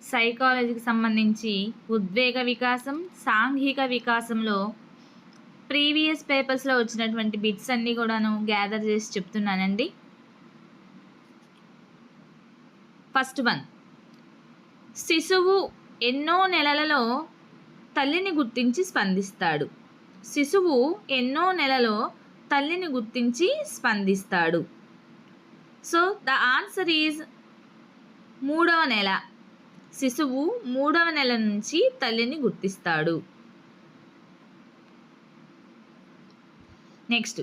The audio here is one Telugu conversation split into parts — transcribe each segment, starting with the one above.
సైకాలజీకి సంబంధించి ఉద్వేగ వికాసం, సాంఘిక వికాసంలో ప్రీవియస్ పేపర్స్లో వచ్చినటువంటి బిట్స్ అన్నీ కూడాను గ్యాదర్ చేసి చెప్తున్నానండి. ఫస్ట్ వన్, శిశువు ఎన్నో నెలలలో తల్లిని గుర్తించి స్పందిస్తాడు. శిశువు ఎన్నో నెలలో తల్లిని గుర్తించి స్పందిస్తాడు. సో ద ఆన్సర్ ఈజ్ 3వ నెల. శిశువు 3వ నెల నుంచి తల్లిని గుర్తిస్తాడు. నెక్స్ట్,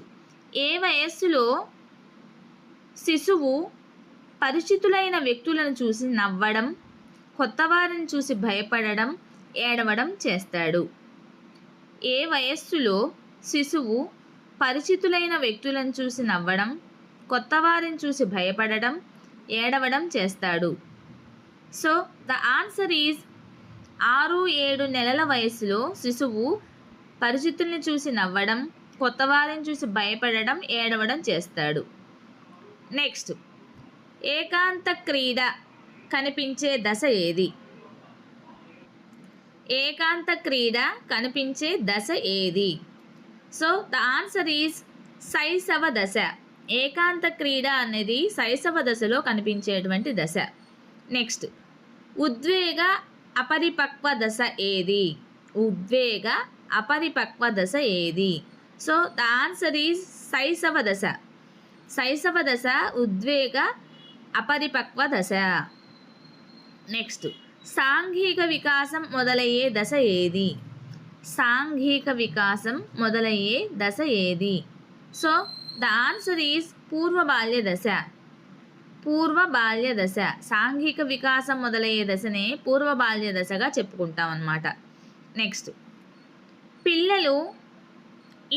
ఏ వయస్సులో శిశువు పరిచితులైన వ్యక్తులను చూసి నవ్వడం, కొత్త వారిని చూసి భయపడడం, ఏడవడం చేస్తాడు? ఏ వయస్సులో శిశువు పరిచితులైన వ్యక్తులను చూసి నవ్వడం, కొత్త వారిని చూసి భయపడడం, ఏడవడం చేస్తాడు? సో ద ఆన్సర్ ఈజ్ 6-7 నెలల వయసులో శిశువు పరిచితుల్ని చూసి నవ్వడం, కొత్త వారిని చూసి భయపడడం, ఏడవడం చేస్తాడు. నెక్స్ట్, ఏకాంత క్రీడ కనిపించే దశ ఏది? ఏకాంత క్రీడ కనిపించే దశ ఏది? సో ద ఆన్సర్ ఈజ్ శైశవ దశ. ఏకాంత క్రీడ అనేది శైశవ దశలో కనిపించేటువంటి దశ. నెక్స్ట్, ఉద్వేగ అపరిపక్వ దశ ఏది? ఉద్వేగ అపరిపక్వ దశ ఏది? సో ద ఆన్సర్ ఈజ్ శైశవ దశ. శైశవ దశ ఉద్వేగ అపరిపక్వ దశ. నెక్స్ట్, సాంఘిక వికాసం మొదలయ్యే దశ ఏది? సాంఘిక వికాసం మొదలయ్యే దశ ఏది? సో ద ఆన్సర్ ఈజ్ పూర్వ బాల్య దశ. పూర్వ బాల్య దశ. సాంఘిక వికాసం మొదలయ్యే దశనే పూర్వ బాల్య దశగా చెప్పుకుంటాం అన్నమాట. నెక్స్ట్, పిల్లలు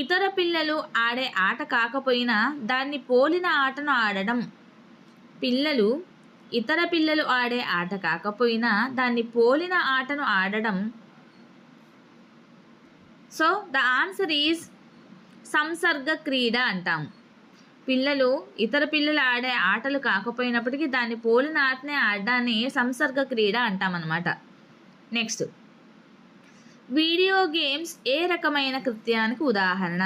ఇతర పిల్లలు ఆడే ఆట కాకపోయినా దాన్ని పోలిన ఆటను ఆడడం. పిల్లలు ఇతర పిల్లలు ఆడే ఆట కాకపోయినా దాన్ని పోలిన ఆటను ఆడడం. సో ద ఆన్సర్ ఈజ్ సంసర్గ క్రీడ అంటాం. పిల్లలు ఇతర పిల్లలు ఆడే ఆటలు కాకపోయినప్పటికీ దాన్ని పోలిన ఆటనే ఆడడాన్ని సంసర్గ క్రీడ అంటామన్నమాట. నెక్స్ట్, వీడియో గేమ్స్ ఏ రకమైన కృత్యానికి ఉదాహరణ?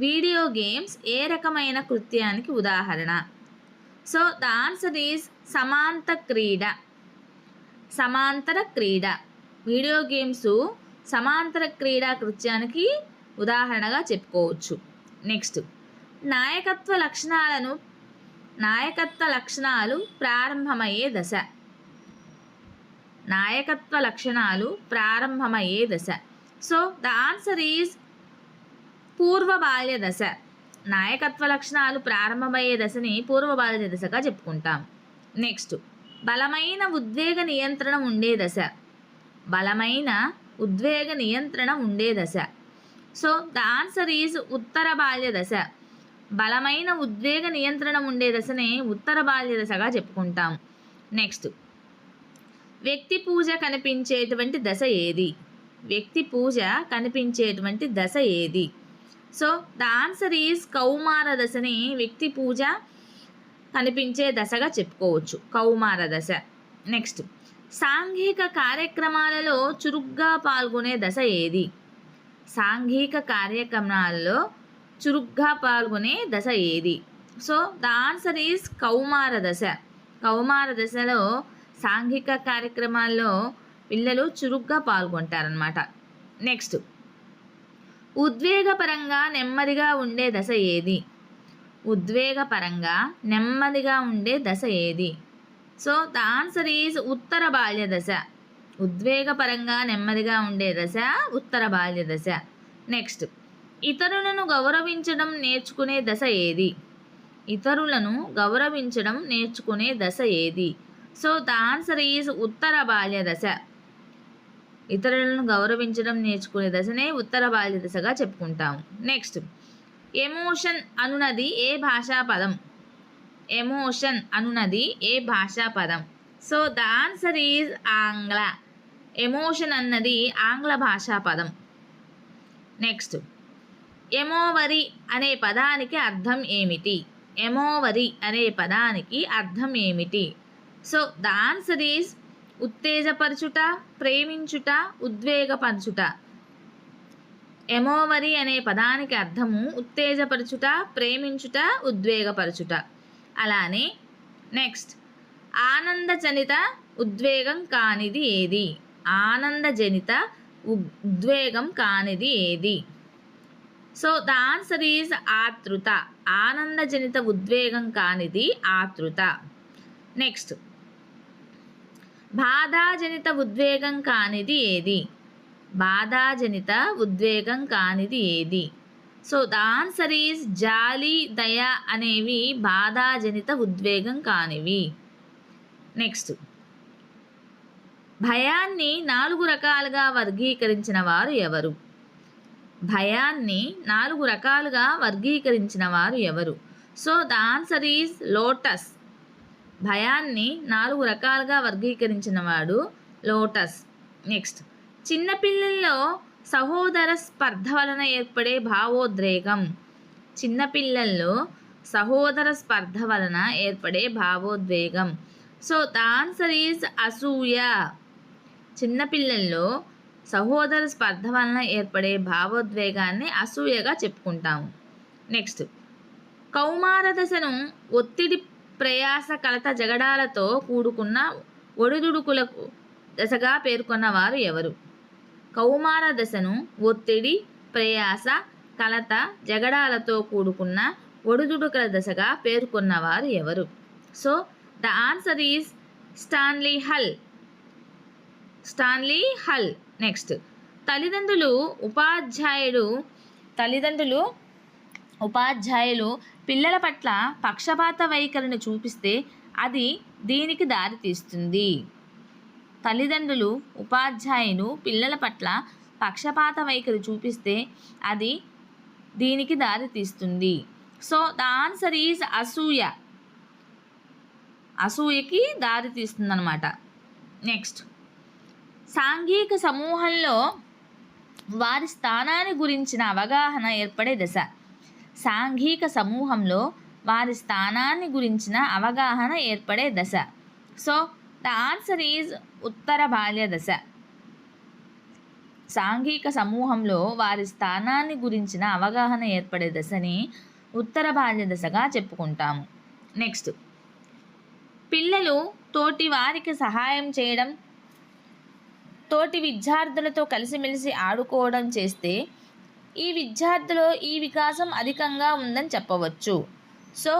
వీడియో గేమ్స్ ఏ రకమైన కృత్యానికి ఉదాహరణ? సో ద ఆన్సర్ ఈజ్ సమాంతర క్రీడ. సమాంతర క్రీడ. వీడియో గేమ్స్ సమాంతర క్రీడా కృత్యానికి ఉదాహరణగా చెప్పుకోవచ్చు. నెక్స్ట్, నాయకత్వ లక్షణాలు ప్రారంభమయ్యే దశ. నాయకత్వ లక్షణాలు ప్రారంభమయ్యే దశ. సో ద ఆన్సర్ ఈజ్ పూర్వ బాల్య దశ. నాయకత్వ లక్షణాలు ప్రారంభమయ్యే దశని పూర్వ బాల్య దశగా చెప్పుకుంటాం. నెక్స్ట్, బలమైన ఉద్వేగ నియంత్రణ ఉండే దశ. బలమైన ఉద్వేగ నియంత్రణ ఉండే దశ. సో ద ఆన్సర్ ఈజ్ ఉత్తర బాల్య దశ. బలమైన ఉద్వేగ నియంత్రణ ఉండే దశనే ఉత్తర బాల్య దశగా చెప్పుకుంటాం. నెక్స్ట్, వ్యక్తి పూజ కనిపించేటువంటి దశ ఏది? వ్యక్తి పూజ కనిపించేటువంటి దశ ఏది? సో ద ఆన్సర్ ఈజ్ కౌమార దశని వ్యక్తి పూజ కనిపించే దశగా చెప్పుకోవచ్చు. కౌమార దశ. నెక్స్ట్, సాంఘిక కార్యక్రమాలలో చురుగ్గా పాల్గొనే దశ ఏది? సాంఘిక కార్యక్రమాలలో చురుగ్గా పాల్గొనే దశ ఏది? సో ద ఆన్సర్ ఈజ్ కౌమార దశ. కౌమార దశలో సాంఘిక కార్యక్రమాల్లో పిల్లలు చురుగ్గా పాల్గొంటారనమాట. నెక్స్ట్, ఉద్వేగపరంగా నెమ్మదిగా ఉండే దశ ఏది? ఉద్వేగపరంగా నెమ్మదిగా ఉండే దశ ఏది? సో ద ఆన్సర్ ఈజ్ ఉత్తర బాల్య దశ. ఉద్వేగపరంగా నెమ్మదిగా ఉండే దశ ఉత్తర బాల్య దశ. నెక్స్ట్, ఇతరులను గౌరవించడం నేర్చుకునే దశ ఏది? ఇతరులను గౌరవించడం నేర్చుకునే దశ ఏది? సో ద ఆన్సర్ ఈజ్ ఉత్తర బాల్య దశ. ఇతరులను గౌరవించడం నేర్చుకునే దశనే ఉత్తర బాల్య దశగా చెప్పుకుంటాము. నెక్స్ట్, ఎమోషన్ అనునది ఏ భాషా పదం? ఎమోషన్ అనునది ఏ భాషా పదం? సో ద ఆన్సర్ ఈజ్ ఆంగ్ల. ఎమోషన్ అన్నది ఆంగ్ల భాషా పదం. నెక్స్ట్, ఎమోవరి అనే పదానికి అర్థం ఏమిటి? ఎమోవరి అనే పదానికి అర్థం ఏమిటి? సో ద ఆన్సర్ ఈజ్ ఉత్తేజపరచుట, ప్రేమించుట, ఉద్వేగపరచుట. ఎమోవరి అనే పదానికి అర్థము ఉత్తేజపరచుట, ప్రేమించుట, ఉద్వేగపరచుట. అలానే నెక్స్ట్, ఆనందజనిత ఉద్వేగం కానిది ఏది? ఆనందజనిత ఉద్వేగం కానిది ఏది? సో ద ఆన్సర్ ఈజ్ ఆతృత. ఆనందజనిత ఉద్వేగం కానిది ఆతృత. నెక్స్ట్, బాధాజనిత ఉద్వేగం కానిది ఏది? బాధాజనిత ఉద్వేగం కానిది ఏది? సో ద ఆన్సర్ ఈజ్ జాలి, దయ అనేవి బాధాజనిత ఉద్వేగం కానివి. నెక్స్ట్, భయాన్ని 4 రకాలుగా వర్గీకరించిన వారు ఎవరు? భయాన్ని 4 రకాలుగా వర్గీకరించిన వారు ఎవరు? So the answer is lotus. భయాన్ని 4 రకాలుగా వర్గీకరించిన వాడు లోటస్. నెక్స్ట్, చిన్నపిల్లల్లో సహోదర స్పర్ధ వలన ఏర్పడే భావోద్రేకం. చిన్నపిల్లల్లో సహోదర స్పర్ధ వలన ఏర్పడే భావోద్వేగం. సో ద ఆన్సర్ ఈజ్ అసూయ. చిన్నపిల్లల్లో సహోదర స్పర్ధ వలన ఏర్పడే భావోద్వేగాన్ని అసూయగా చెప్పుకుంటాము. నెక్స్ట్, కౌమార దశను ఒత్తిడి, ప్రయాస, కలత, జగడాలతో కూడుకున్న ఒడిదుడుకులకు దశగా పేర్కొన్నవారు ఎవరు? కౌమార దశను ఒత్తిడి, ప్రయాస, కలత, జగడాలతో కూడుకున్న ఒడిదుడుకుల దశగా పేర్కొన్నవారు ఎవరు? So the answer is Stanley Hall. Stanley Hall. Next, తల్లిదండ్రులు ఉపాధ్యాయులు పిల్లల పట్ల పక్షపాత వైఖరిని చూపిస్తే అది దీనికి దారితీస్తుంది. తల్లిదండ్రులు ఉపాధ్యాయులు పిల్లల పట్ల పక్షపాత వైఖరి చూపిస్తే అది దీనికి దారితీస్తుంది. సో ద ఆన్సర్ ఈజ్ అసూయ. అసూయకి దారితీస్తుంది అన్నమాట. నెక్స్ట్, సాంఘిక సమూహంలో వారి స్థానాన్ని గురించిన అవగాహన ఏర్పడే దశ. సాంఘిక సమూహంలో వారి స్థానాన్ని గురించిన అవగాహన ఏర్పడే దశ. సో ద ఆన్సర్ ఈజ్ ఉత్తర బాల్య దశ. సాంఘిక సమూహంలో వారి స్థానాన్ని గురించిన అవగాహన ఏర్పడే దశని ఉత్తర బాల్య దశగా చెప్పుకుంటాము. నెక్స్ట్, పిల్లలు తోటి వారికి సహాయం చేయడం, తోటి విద్యార్థులతో కలిసిమెలిసి ఆడుకోవడం చేస్తే ఈ విద్యార్థిలో ఈ వికాసం అధికంగా ఉందని చెప్పవచ్చు. సో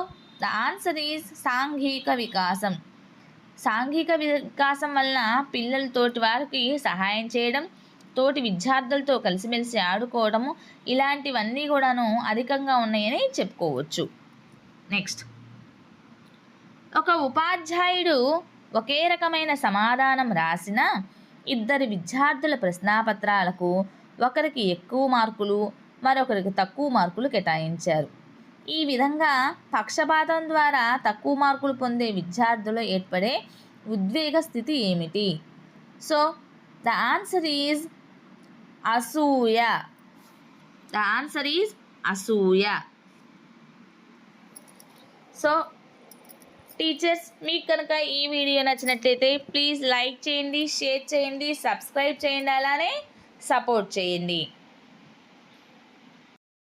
ద ఆన్సర్ ఈజ్ సాంఘిక వికాసం. సాంఘిక వికాసం వలన పిల్లలు తోటి వారికి సహాయం చేయడం, తోటి విద్యార్థులతో కలిసిమెలిసి ఆడుకోవడము, ఇలాంటివన్నీ కూడాను అధికంగా ఉన్నాయని చెప్పుకోవచ్చు. నెక్స్ట్, ఒక ఉపాధ్యాయుడు ఒకే రకమైన సమాధానం రాసిన 2 విద్యార్థుల ప్రశ్నాపత్రాలకు ఒకరికి ఎక్కువ మార్కులు, మరొకరికి తక్కువ మార్కులు కేటాయించారు. ఈ విధంగా పక్షపాతం ద్వారా తక్కువ మార్కులు పొందే విద్యార్థులు ఏర్పడే ఉద్వేగ స్థితి ఏమిటి? సో ద ఆన్సర్ ఈజ్ అసూయ. ద ఆన్సర్ ఈజ్ అసూయ. సో టీచర్స్, మీకు కనుక ఈ వీడియో నచ్చినట్లయితే ప్లీజ్ లైక్ చేయండి, షేర్ చేయండి, సబ్స్క్రైబ్ చేయండి, అలానే సపోర్ట్ చేయండి.